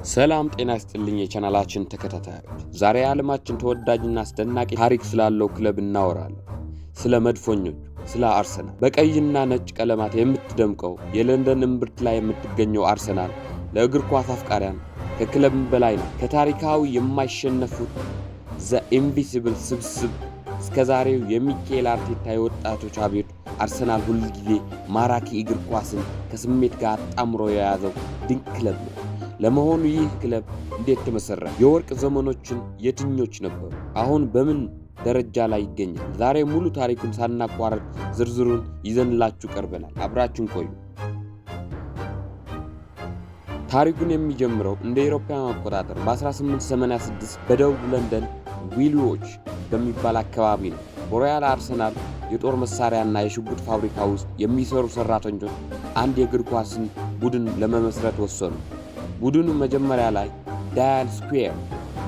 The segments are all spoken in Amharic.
ሰላም ጤና ይስጥልኝ የቻናላችን ተከታታዮች፣ ዛሬ ዓለማችን ተወዳጅና አስደናቂ ታሪክ ስላለው ክለብ እናወራለን። ስለ መድፈኞቹ፣ ስለ አርሰናል። በቀይና ነጭ ቀለማት የምትደምቀው የለንደን እምብርት ላይ የምትገኘው አርሰናል ለእግር ኳስ አፍቃሪያን ከክለብም በላይ ነው። ከታሪካዊ የማይሸነፉት ዘ ኢንቪዚብል ስብስብ እስከ ዛሬው የሚካኤል አርቴታ የወጣቶች አብዮት፣ አርሰናል ሁልጊዜ ማራኪ እግር ኳስን ከስሜት ጋር አጣምሮ የያዘው ድንቅ ክለብ ነው። ለመሆኑ ይህ ክለብ እንዴት ተመሰረተ? የወርቅ ዘመኖችን የትኞች ነበሩ? አሁን በምን ደረጃ ላይ ይገኛል? ዛሬ ሙሉ ታሪኩን ሳናቋርጥ ዝርዝሩን ይዘንላችሁ ቀርበናል። አብራችሁን ቆዩ። ታሪኩን የሚጀምረው እንደ አውሮፓውያን አቆጣጠር በ1886 በደቡብ ለንደን ዊልዎች በሚባል አካባቢ ነው። በሮያል አርሰናል የጦር መሳሪያና የሽጉጥ ፋብሪካ ውስጥ የሚሰሩ ሰራተኞች አንድ የእግር ኳስን ቡድን ለመመስረት ወሰኑ። ቡድኑ መጀመሪያ ላይ ዳያል ስኩዌር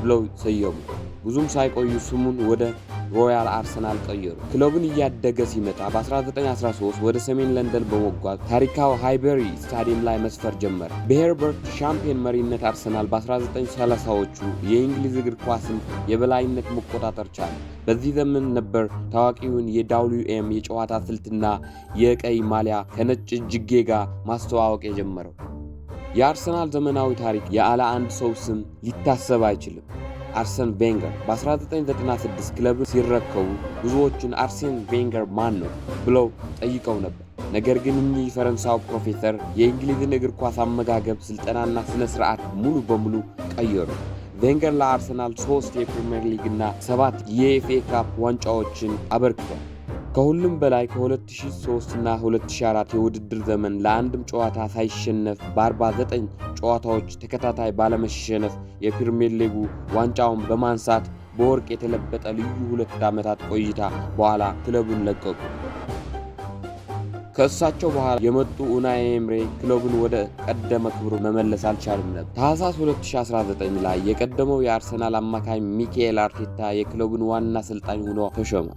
ብለው ሰየሙ። ብዙም ሳይቆዩ ስሙን ወደ ሮያል አርሰናል ቀየሩ። ክለቡን እያደገ ሲመጣ በ1913 ወደ ሰሜን ለንደን በመጓዝ ታሪካዊ ሃይበሪ ስታዲየም ላይ መስፈር ጀመረ። በሄርበርት ሻምፒየን መሪነት አርሰናል በ1930ዎቹ የእንግሊዝ እግር ኳስን የበላይነት መቆጣጠር ቻለ። በዚህ ዘመን ነበር ታዋቂውን የWM የጨዋታ ስልትና የቀይ ማሊያ ከነጭ እጅጌ ጋር ማስተዋወቅ የጀመረው። የአርሰናል ዘመናዊ ታሪክ ያለ አንድ ሰው ስም ሊታሰብ አይችልም። አርሰን ቬንገር በ1996 ክለብ ሲረከቡ ብዙዎችን አርሴን ቬንገር ማን ነው ብለው ጠይቀው ነበር። ነገር ግን እኚህ ፈረንሳዊ ፕሮፌሰር የእንግሊዝን እግር ኳስ አመጋገብ፣ ስልጠናና ስነ ስርዓት ሙሉ በሙሉ ቀየሩ። ቬንገር ለአርሰናል 3 የፕሪሚየር ሊግና 7 የኤፍኤ ካፕ ዋንጫዎችን አበርክቷል። ከሁሉም በላይ ከ2003 እና 2004 የውድድር ዘመን ለአንድም ጨዋታ ሳይሸነፍ በ49 ጨዋታዎች ተከታታይ ባለመሸነፍ የፕሪሚየር ሊጉ ዋንጫውን በማንሳት በወርቅ የተለበጠ ልዩ 2 ዓመታት ቆይታ በኋላ ክለቡን ለቀቁ። ከእሳቸው በኋላ የመጡ ኡናይ ኤምሬ ክለቡን ወደ ቀደመ ክብሩ መመለስ አልቻሉም ነበር። ታህሳስ 2019 ላይ የቀደመው የአርሰናል አማካኝ ሚካኤል አርቴታ የክለቡን ዋና አሰልጣኝ ሆኖ ተሾመ።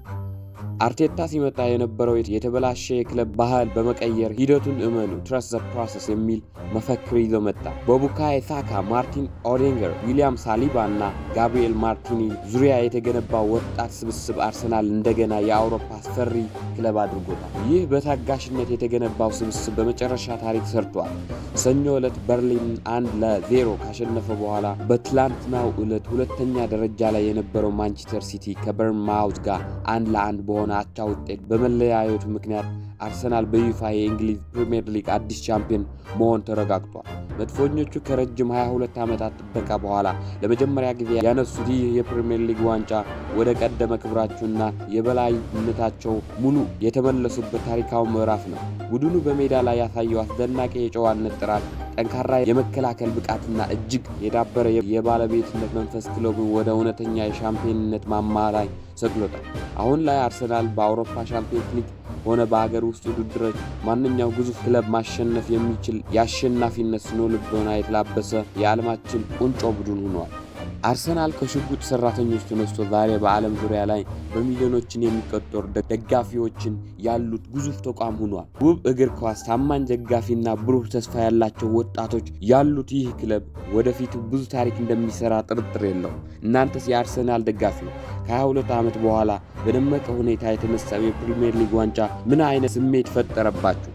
አርቴታ ሲመጣ የነበረው የተበላሸ የክለብ ባህል በመቀየር ሂደቱን እመኑ ትረስት ዘ ፕሮሰስ የሚል መፈክር ይዞ መጣ። በቡካዮ ሳካ፣ ማርቲን ኦዴጋርድ፣ ዊሊያም ሳሊባ እና ጋብሪኤል ማርቲኔሊ ዙሪያ የተገነባው ወጣት ስብስብ አርሰናል እንደገና የአውሮፓ አስፈሪ ክለብ አድርጎታል። ይህ በታጋሽነት የተገነባው ስብስብ በመጨረሻ ታሪክ ሰርቷል። ሰኞ ዕለት በርሊን 1-0 ካሸነፈ በኋላ በትላንትናው ዕለት ሁለተኛ ደረጃ ላይ የነበረው ማንቸስተር ሲቲ ከበርንማውዝ ጋር 1-1 በሆነ አቻ ውጤት በመለያየቱ ምክንያት አርሰናል በይፋ የእንግሊዝ ፕሪሚየር ሊግ አዲስ ቻምፒየን መሆን ተረጋግጧል። መድፈኞቹ ከረጅም 22 ዓመታት ጥበቃ በኋላ ለመጀመሪያ ጊዜ ያነሱት ይህ የፕሪሚየር ሊግ ዋንጫ ወደ ቀደመ ክብራቸውና የበላይነታቸው ሙሉ የተመለሱበት ታሪካዊ ምዕራፍ ነው። ቡድኑ በሜዳ ላይ ያሳየው አስደናቂ የጨዋነት ጥራት፣ ጠንካራ የመከላከል ብቃትና እጅግ የዳበረ የባለቤትነት መንፈስ ክለቡን ወደ እውነተኛ የሻምፒዮንነት ማማ ላይ ሰቅሎታል። አሁን ላይ አርሰናል በአውሮፓ ሻምፒዮንስ ሊግ ሆነ በሀገር ውስጥ ውድድሮች ማንኛው ግዙፍ ክለብ ማሸነፍ የሚችል የአሸናፊነት ስነ ልቦና የተላበሰ የዓለማችን ቁንጮ ቡድን ሆኗል። አርሰናል ከሽጉጥ ሰራተኞች ተነስቶ ዛሬ በዓለም ዙሪያ ላይ በሚሊዮኖችን የሚቆጠሩ ደጋፊዎችን ያሉት ግዙፍ ተቋም ሆኗል። ውብ እግር ኳስ፣ ታማኝ ደጋፊና ብሩህ ተስፋ ያላቸው ወጣቶች ያሉት ይህ ክለብ ወደፊት ብዙ ታሪክ እንደሚሰራ ጥርጥር የለውም። እናንተስ የአርሰናል ደጋፊዎች ከ22 ዓመት በኋላ በደመቀ ሁኔታ የተነሳው የፕሪሚየር ሊግ ዋንጫ ምን አይነት ስሜት ፈጠረባችሁ?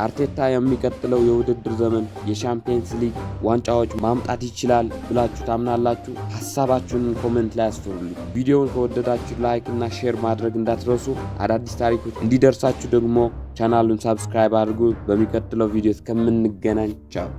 አርቴታ የሚቀጥለው የውድድር ዘመን የሻምፒየንስ ሊግ ዋንጫዎች ማምጣት ይችላል ብላችሁ ታምናላችሁ? ሐሳባችሁን ኮሜንት ላይ አስፍሩልኝ። ቪዲዮውን ከወደዳችሁ ላይክ እና ሼር ማድረግ እንዳትረሱ። አዳዲስ ታሪኮች እንዲደርሳችሁ ደግሞ ቻናሉን ሰብስክራይብ አድርጉ። በሚቀጥለው ቪዲዮ እስከምንገናኝ ቻው።